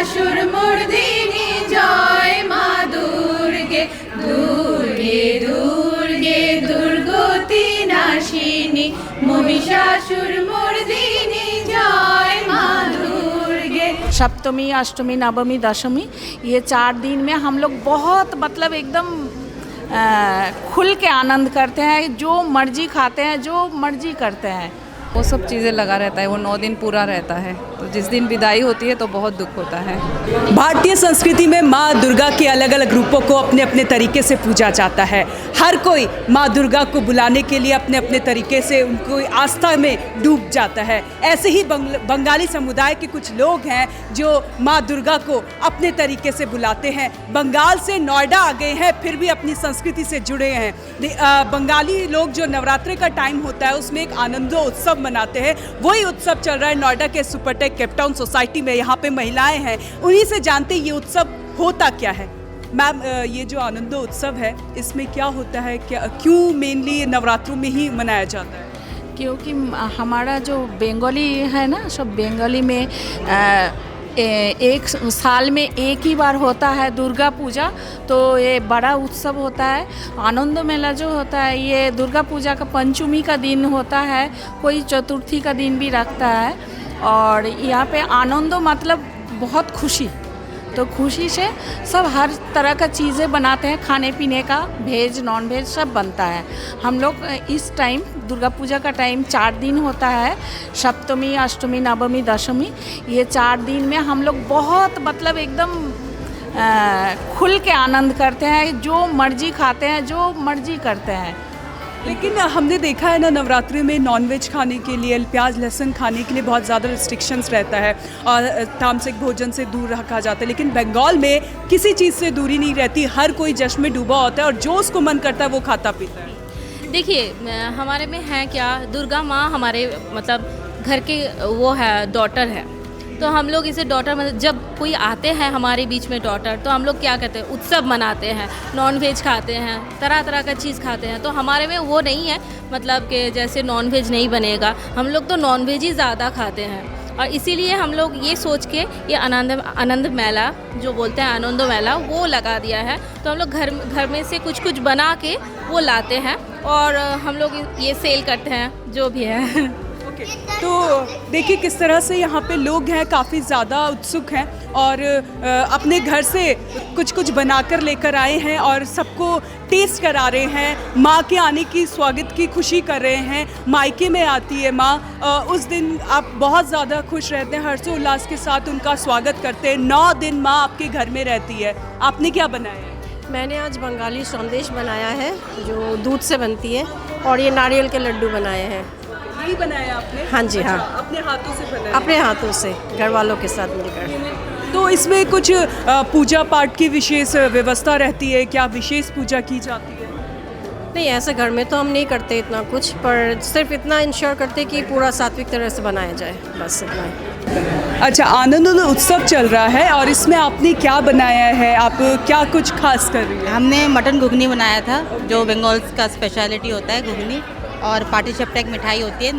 महिषासुरमर्दिनी जय मा दुर्गे दुर्गे दुर्गे दुर्गति नाशिनी महिषासुरमर्दिनी जय मा दुर्गे। सप्तमी, अष्टमी, नवमी, दशमी, ये 4 दिन में हम लोग बहुत मतलब एकदम खुल के आनंद करते हैं, जो मर्जी खाते हैं, जो मर्जी करते हैं। वो सब चीज़ें लगा रहता है, वो 9 दिन पूरा रहता है। तो जिस दिन विदाई होती है तो बहुत दुख होता है। भारतीय संस्कृति में माँ दुर्गा के अलग अलग रूपों को अपने अपने तरीके से पूजा जाता है। हर कोई माँ दुर्गा को बुलाने के लिए अपने अपने तरीके से उनको आस्था में डूब जाता है। ऐसे ही बंगाली समुदाय के कुछ लोग हैं जो माँ दुर्गा को अपने तरीके से बुलाते हैं। बंगाल से नोएडा आ गए हैं, फिर भी अपनी संस्कृति से जुड़े हैं। बंगाली लोग जो नवरात्रि का टाइम होता है उसमें एक आनंदो उत्सव मनाते हैं। वही उत्सव चल रहा है नोएडा के सुपरटेक केपटाउन सोसाइटी में। यहाँ पे महिलाएं हैं, उन्हीं से जानते ये उत्सव होता क्या है। मैम, ये जो आनंदो उत्सव है इसमें क्या होता है, क्यों मेनली नवरात्रों में ही मनाया जाता है? क्योंकि हमारा जो बंगाली है ना, सब बंगाली में एक साल में एक ही बार होता है दुर्गा पूजा। तो ये बड़ा उत्सव होता है। आनंद मेला जो होता है ये दुर्गा पूजा का पंचमी का दिन होता है, कोई चतुर्थी का दिन भी रखता है। और यहाँ पे आनंद मतलब बहुत खुशी, तो खुशी से सब हर तरह का चीज़ें बनाते हैं, खाने पीने का, वेज नॉन वेज सब बनता है। हम लोग इस टाइम दुर्गा पूजा का टाइम 4 दिन होता है, सप्तमी, अष्टमी, नवमी, दशमी, ये 4 दिन में हम लोग बहुत मतलब एकदम खुल के आनंद करते हैं, जो मर्जी खाते हैं, जो मर्जी करते हैं। लेकिन हमने देखा है ना, नवरात्रि में नॉनवेज खाने के लिए, प्याज लहसुन खाने के लिए बहुत ज़्यादा रिस्ट्रिक्शंस रहता है और तामसिक भोजन से दूर रखा जाता है। लेकिन बंगाल में किसी चीज़ से दूरी नहीं रहती, हर कोई जश्न में डूबा होता है और जो उसको मन करता है वो खाता पीता है। देखिए, हमारे में है क्या, दुर्गा माँ हमारे मतलब घर के वो है, डॉटर है। तो हम लोग इसे डॉटर मतलब जब कोई आते हैं हमारे बीच में डॉटर, तो हम लोग क्या करते हैं, उत्सव मनाते हैं, नॉन वेज खाते हैं, तरह तरह का चीज़ खाते हैं। तो हमारे में वो नहीं है मतलब कि जैसे नॉन वेज नहीं बनेगा, हम लोग तो नॉन वेज ही ज़्यादा खाते हैं। और इसीलिए हम लोग ये सोच के ये आनंद मेला जो बोलते हैं, आनंदो मेला, वो लगा दिया है। तो हम लोग घर में से कुछ कुछ बना के वो लाते हैं और हम लोग ये सेल करते हैं, जो भी है। तो देखिए किस तरह से यहाँ पे लोग हैं, काफ़ी ज़्यादा उत्सुक हैं और अपने घर से कुछ कुछ बनाकर लेकर आए हैं और सबको टेस्ट करा रहे हैं। माँ के आने की स्वागत की खुशी कर रहे हैं। मायके में आती है माँ, उस दिन आप बहुत ज़्यादा खुश रहते हैं, हर्षोल्लास के साथ उनका स्वागत करते हैं। 9 दिन माँ आपके घर में रहती है। आपने क्या बनाया है? मैंने आज बंगाली संदेश बनाया है जो दूध से बनती है, और ये नारियल के लड्डू बनाए हैं। यही बनाया आपने? हाँ जी, हाँ। अपने हाथों से बनाया? अपने हाथों से, घर वालों के साथ मिलकर। तो इसमें कुछ पूजा पाठ की विशेष व्यवस्था रहती है क्या? विशेष पूजा की जाती है? नहीं, ऐसे घर में तो हम नहीं करते इतना कुछ, पर सिर्फ इतना इंश्योर करते कि पूरा सात्विक तरह से बनाया जाए, बस इतना ही। अच्छा, आनंद उत्सव चल रहा है और इसमें आपने क्या बनाया है? आप क्या कुछ खास कर रही हैं? हमने मटन घुगनी बनाया था, जो बंगाल का स्पेशलिटी होता है घुगनी, और पाटी चपटा एक मिठाई होती है,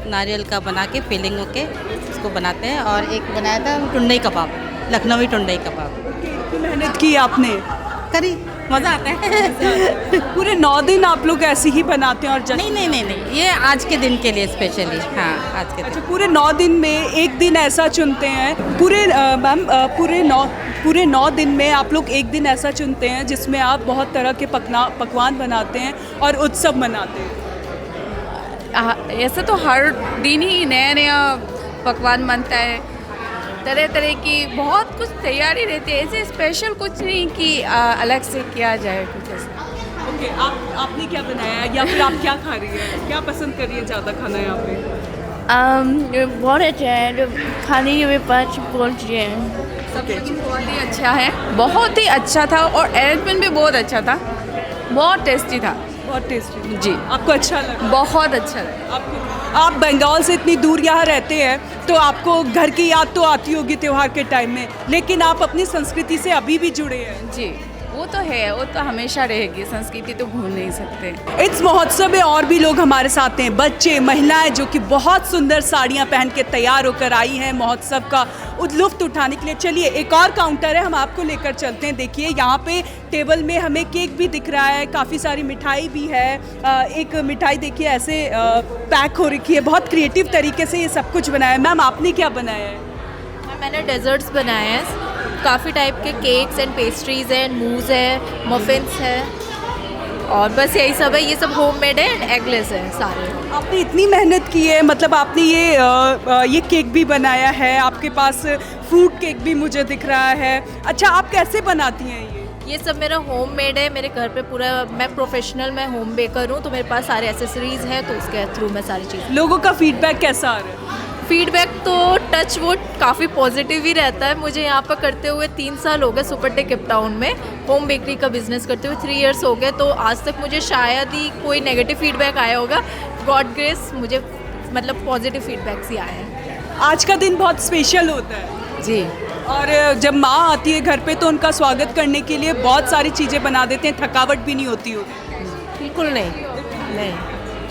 नारियल का बना के फिलिंग होके उसको बनाते हैं। और एक बनाया था टुंडई कबाब, लखनवी टुंडई कबाब। मेहनत की आपने? करी, मज़ा आता है। पूरे 9 दिन आप लोग ऐसे ही बनाते हैं? और नहीं, ये आज के दिन के लिए स्पेशली। हाँ, आज के दिन। अच्छा, पूरे 9 दिन में एक दिन ऐसा चुनते हैं? मैम, पूरे 9 दिन में आप लोग एक दिन ऐसा चुनते हैं जिसमें आप बहुत तरह के पकवान बनाते हैं और उत्सव मनाते हैं? ऐसे तो हर दिन ही नया नया पकवान बनता है, तरह तरह की बहुत कुछ तैयारी रहती है। ऐसे स्पेशल कुछ नहीं कि अलग से किया जाए कुछ ऐसा। ओके, आपने क्या बनाया या फिर आप क्या खा रही हैं? क्या पसंद कर रही है ज़्यादा खाना यहाँ पे? बहुत अच्छा है, खाने के में 5 पहुँच गए हैं। सब कुछ बहुत ही अच्छा है, बहुत ही अच्छा था और अरेंजमेंट भी बहुत अच्छा था, बहुत टेस्टी था। बहुत टेस्टी जी। आपको अच्छा लगा? बहुत अच्छा लगा। आप बंगाल से इतनी दूर यहाँ रहते हैं तो आपको घर की याद तो आती होगी त्यौहार के टाइम में, लेकिन आप अपनी संस्कृति से अभी भी जुड़े हैं। जी, वो तो है, वो तो हमेशा रहेगी, संस्कृति तो भूल नहीं सकते। इस महोत्सव में और भी लोग हमारे साथ हैं, बच्चे, महिलाएं, जो कि बहुत सुंदर साड़ियां पहन के तैयार होकर आई हैं महोत्सव का लुत्फ उठाने के लिए। चलिए, एक और काउंटर है, हम आपको लेकर चलते हैं। देखिए, यहाँ पे टेबल में हमें केक भी दिख रहा है, काफ़ी सारी मिठाई भी है। एक मिठाई देखिए ऐसे पैक हो रखी है, बहुत क्रिएटिव तरीके से ये सब कुछ बनाया है। मैम, आपने क्या बनाया है? मैंने डेजर्ट्स बनाए हैं, काफ़ी टाइप के केक्स एंड पेस्ट्रीज़ हैं, मूज़ है, मफ़िन्स है, और बस यही सब है। ये सब होममेड है एंड एगलेस है सारे। आपने इतनी मेहनत की है, मतलब आपने ये केक भी बनाया है, आपके पास फ्रूट केक भी मुझे दिख रहा है। अच्छा, आप कैसे बनाती हैं ये? ये सब मेरा होममेड है, मेरे घर पे पूरा, मैं प्रोफेशनल, मैं होम बेकर हूँ, तो मेरे पास सारे एसेसरीज़ हैं, तो उसके थ्रू मैं सारी चीज़। लोगों का फीडबैक कैसा आ रहा है? फीडबैक तो टच वुड काफ़ी पॉजिटिव ही रहता है। मुझे यहाँ पर करते हुए 3 साल हो गए, सुपरटेक केप टाउन में होम बेकरी का बिजनेस करते हुए 3 इयर्स हो गए, तो आज तक मुझे शायद ही कोई नेगेटिव फीडबैक आया होगा। गॉड ग्रेस, मुझे मतलब पॉजिटिव फीडबैक्स ही आए हैं। आज का दिन बहुत स्पेशल होता है जी, और जब माँ आती है घर पे तो उनका स्वागत करने के लिए बहुत सारी चीज़ें बना देते हैं, थकावट भी नहीं होती होगी? बिल्कुल नहीं।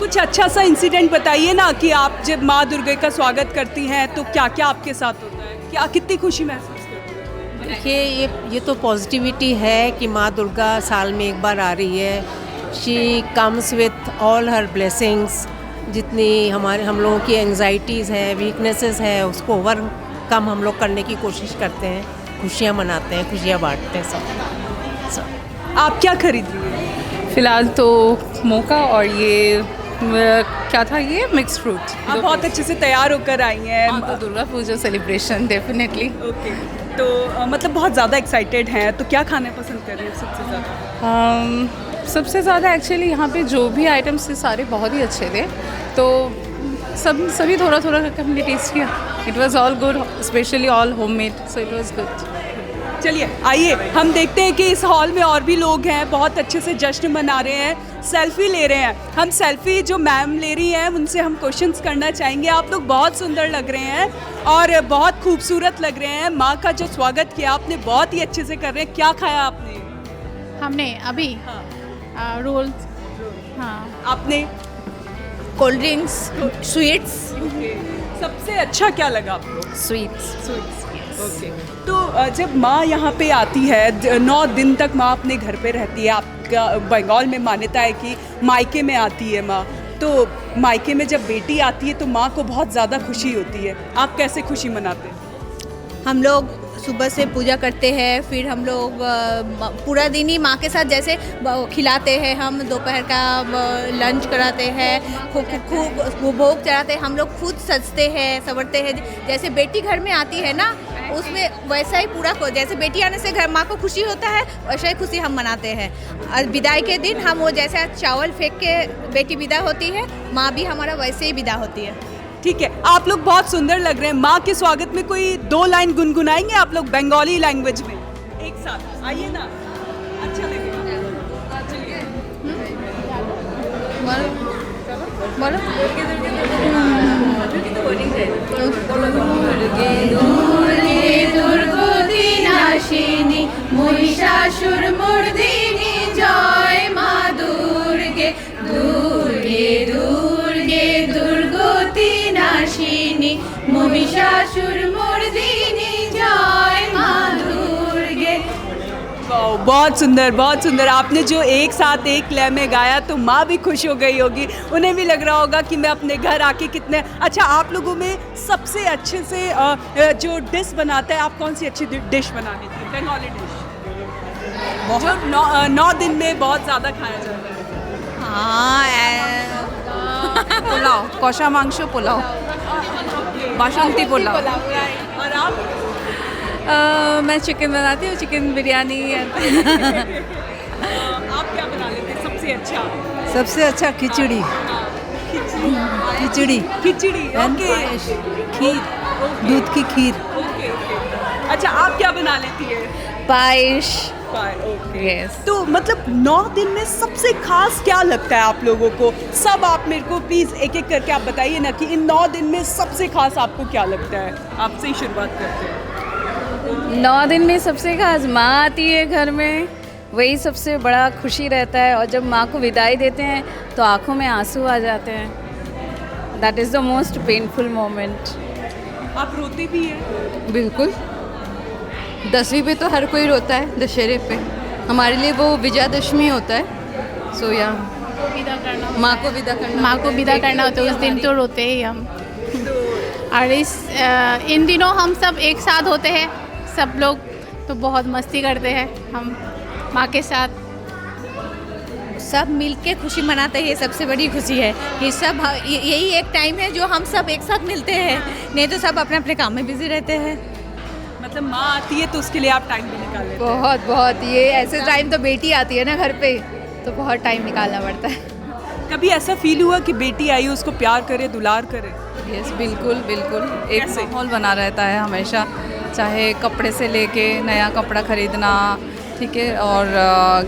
कुछ अच्छा सा इंसिडेंट बताइए ना कि आप जब माँ दुर्गा का स्वागत करती हैं तो क्या क्या आपके साथ होता है, क्या कितनी खुशी महसूस करती हैं? देखिए, ये तो पॉजिटिविटी है कि माँ दुर्गा साल में एक बार आ रही है। She comes with all her blessings. जितनी हम लोगों की एंग्जाइटीज़ है, वीकनेसेस है, उसको ओवरकम हम लोग करने की कोशिश करते हैं, खुशियाँ मनाते हैं, खुशियाँ बांटते हैं सब। आप क्या खरीद रही हैं? फिलहाल तो मोका और ये क्या था, ये मिक्स फ्रूट। आप बहुत अच्छे से तैयार होकर आई हैं। तो Durga Puja celebration definitely. Okay, तो मतलब बहुत ज़्यादा एक्साइटेड हैं, तो क्या खाने पसंद कर रहे हैं सबसे ज़्यादा? सबसे ज़्यादा एक्चुअली यहाँ पे जो भी आइटम्स थे सारे बहुत ही अच्छे थे, तो सभी थोड़ा थोड़ा करके हमने टेस्ट किया। It was all good, specially all homemade, so it was good. चलिए, आइए हम देखते हैं कि इस हॉल में और भी लोग हैं, बहुत अच्छे से जश्न मना रहे हैं, सेल्फी ले रहे हैं। हम सेल्फी जो मैम ले रही हैं उनसे हम क्वेश्चंस करना चाहेंगे। आप लोग बहुत सुंदर लग रहे हैं और बहुत खूबसूरत लग रहे हैं। माँ का जो स्वागत किया आपने बहुत ही अच्छे से कर रहे हैं। क्या खाया आपने? हमने अभी रोल्स, हाँ, आपने? Cold drinks, sweets. सबसे अच्छा क्या लगा आपको? स्वीट्स। ओके, तो जब माँ यहाँ पे आती है 9 दिन तक माँ अपने घर पे रहती है। आपका बंगाल में मान्यता है कि मायके में आती है माँ, तो मायके में जब बेटी आती है तो माँ को बहुत ज़्यादा खुशी होती है। आप कैसे खुशी मनाते हैं? हम लोग सुबह से पूजा करते हैं, फिर हम लोग पूरा दिन ही माँ के साथ जैसे खिलाते हैं, हम दोपहर का लंच कराते हैं, खूब भोग चढ़ाते हैं, हम लोग खुद सजते हैं, संवरते हैं। जैसे बेटी घर में आती है ना, उसमें वैसा ही पूरा जैसे बेटी आने से घर माँ को खुशी होता है, वैसा ही खुशी हम मनाते हैं। और विदाई के दिन हम वो जैसे चावल फेंक के बेटी विदा होती है, माँ भी हमारा वैसे ही विदा होती है। ठीक है, आप लोग बहुत सुंदर लग रहे हैं। माँ के स्वागत में कोई 2 लाइन गुनगुनाएंगे आप लोग बंगाली लैंग्वेज में एक साथ? आइए ना, अच्छा लगेगा। दुर्गतिनाशिनी महिषासुरमर्दिनी जय मा दुर्गे, दुर्गे दुर्गे दुर्गतिनाशिनी महिषासुरमर्दिनी जय मा दुर्गे। बहुत सुंदर, बहुत सुंदर। आपने जो एक साथ एक लय में गाया तो माँ भी खुश हो गई होगी, उन्हें भी लग रहा होगा कि मैं अपने घर आके कितने। अच्छा, आप लोगों में सबसे अच्छे से जो डिश बनाता है, आप कौन सी अच्छी डिश बना लेती हैं? बंगाली डिश जो 9 दिन में बहुत ज़्यादा खाया जाता है। पुलाव, कौशा मांगशो पुलाव, बासंती पुलाव। और आप? मैं चिकन बनाती हूँ, चिकन बिरयानी। आप क्या बना लेते हैं सबसे अच्छा? सबसे अच्छा खिचड़ी। खिचड़ी, खिचड़ी, ओके। खीर, दूध की खीर। ओके। अच्छा, आप क्या बना लेती है? पायस। ओके। Yes. तो मतलब 9 दिन में सबसे खास क्या लगता है आप लोगों को? सब आप मेरे को प्लीज़ एक एक करके आप बताइए ना कि इन 9 दिन में सबसे खास आपको क्या लगता है। आपसे ही शुरुआत करते हैं। 9 दिन में सबसे खास माँ आती है घर में, वही सबसे बड़ा खुशी रहता है। और जब माँ को विदाई देते हैं तो आँखों में आंसू आ जाते हैं। That is the most painful moment. आप रोते भी हैं? बिल्कुल, 10वीं पे तो हर कोई रोता है, दशहरे पे हमारे लिए वो विजयादशमी होता है। सो या माँ को विदा करना होता है, उस दिन तो रोते ही हम। और इन दिनों हम सब एक साथ होते हैं, सब लोग तो बहुत मस्ती करते हैं हम माँ के साथ। सब मिलके खुशी मनाते हैं, सबसे बड़ी खुशी है कि सब यही एक टाइम है जो हम सब एक साथ मिलते हैं, नहीं तो सब अपने अपने काम में बिजी रहते हैं। मतलब माँ आती है तो उसके लिए आप टाइम भी निकाल लेते हैं? बहुत ये ऐसे टाइम तो बेटी आती है ना घर पे, तो बहुत टाइम निकालना पड़ता है। कभी ऐसा फील हुआ कि बेटी आई उसको प्यार करे, दुलार करे? यस, बिल्कुल बिल्कुल। एक माहौल बना रहता है हमेशा, चाहे कपड़े से लेके नया कपड़ा ख़रीदना, ठीक है, और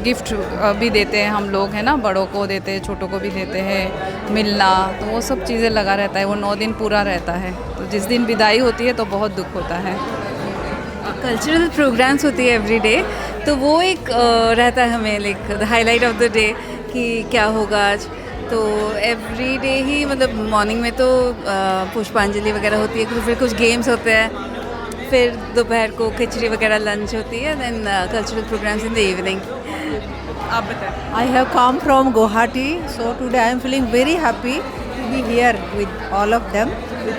गिफ्ट भी देते हैं हम लोग, है ना, बड़ों को देते हैं, छोटों को भी देते हैं, मिलना, तो वो सब चीज़ें लगा रहता है। वो 9 दिन पूरा रहता है। तो जिस दिन विदाई होती है तो बहुत दुख होता है। कल्चरल प्रोग्राम्स होती है एवरी डे, तो वो एक रहता है हमें like the highlight of the day कि क्या होगा आज। तो एवरी डे ही मतलब मॉर्निंग में तो पुष्पांजलि वगैरह होती है, फिर कुछ गेम्स होते हैं, फिर दोपहर को खिचड़ी वगैरह लंच होती है, then cultural programs in the evening. आप बताएं। I have come from Guwahati, so today I am feeling very happy to be here with all of them with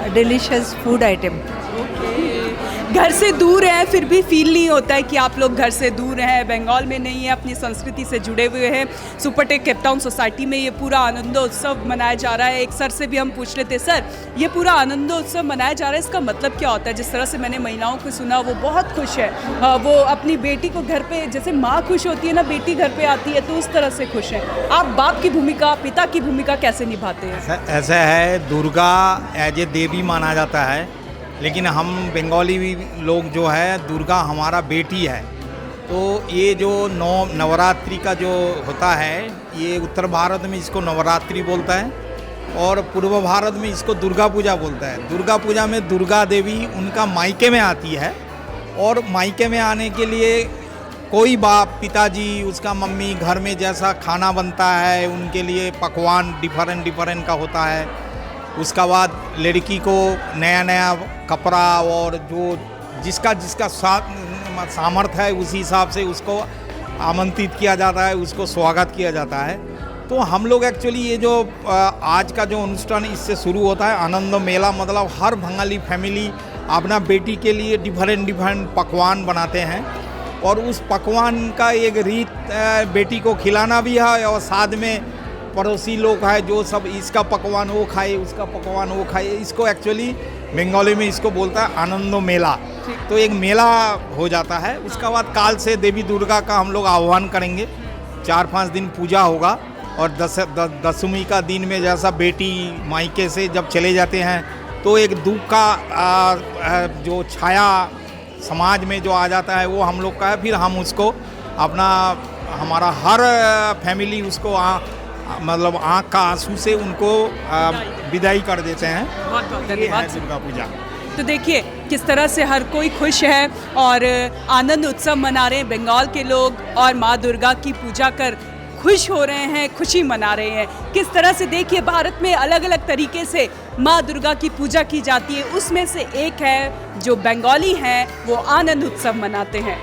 a delicious food item. घर से दूर है फिर भी फील नहीं होता है कि आप लोग घर से दूर हैं, बंगाल में नहीं है, अपनी संस्कृति से जुड़े हुए हैं। सुपरटेक केप टाउन सोसाइटी में ये पूरा आनंदोत्सव मनाया जा रहा है। एक सर से भी हम पूछ रहे थे, सर ये पूरा आनंदोत्सव मनाया जा रहा है, इसका मतलब क्या होता है? जिस तरह से मैंने महिलाओं को सुना वो बहुत खुश है, वो अपनी बेटी को घर पे, जैसे माँ खुश होती है ना बेटी घर पे आती है, तो उस तरह से खुश है। आप बाप की भूमिका, पिता की भूमिका कैसे निभाते हैं? ऐसा है, दुर्गा एज ए देवी माना जाता है, लेकिन हम बंगाली लोग जो है दुर्गा हमारा बेटी है। तो ये जो नवरात्रि का जो होता है, ये उत्तर भारत में इसको नवरात्रि बोलता है और पूर्व भारत में इसको दुर्गा पूजा बोलता है। दुर्गा पूजा में दुर्गा देवी उनका मायके में आती है, और मायके में आने के लिए कोई बाप, पिताजी, उसका मम्मी घर में जैसा खाना बनता है उनके लिए पकवान डिफरेंट का होता है। उसका बाद लड़की को नया नया कपड़ा और जो जिसका सामर्थ्य है उसी हिसाब से उसको आमंत्रित किया जाता है, उसको स्वागत किया जाता है। तो हम लोग एक्चुअली ये जो आज का जो अनुष्ठान इससे शुरू होता है आनंद मेला, मतलब हर बंगाली फैमिली अपना बेटी के लिए डिफरेंट पकवान बनाते हैं, और उस पकवान का एक रीत बेटी को खिलाना भी है, और साथ में पड़ोसी लोग हैं जो सब इसका पकवान वो खाए, उसका पकवान वो खाए। इसको एक्चुअली बंगाली में इसको बोलता है आनंद मेला। तो एक मेला हो जाता है। उसका बाद काल से देवी दुर्गा का हम लोग आह्वान करेंगे, 4-5 दिन पूजा होगा, और दशमी का दिन में जैसा बेटी मायके से जब चले जाते हैं तो एक दुख का जो छाया समाज में जो आ जाता है वो हम लोग का है। फिर हम उसको अपना हमारा हर फैमिली उसको मतलब आँख का आंसू से उनको विदाई कर देते हैं। बहुत धन्यवाद दुर्गा पूजा। तो देखिए किस तरह से हर कोई खुश है और आनंद उत्सव मना रहे हैं बंगाल के लोग, और माँ दुर्गा की पूजा कर खुश हो रहे हैं, खुशी मना रहे हैं। किस तरह से देखिए भारत में अलग अलग तरीके से माँ दुर्गा की पूजा की जाती है, उसमें से एक है जो बंगाली हैं वो आनंद उत्सव मनाते हैं।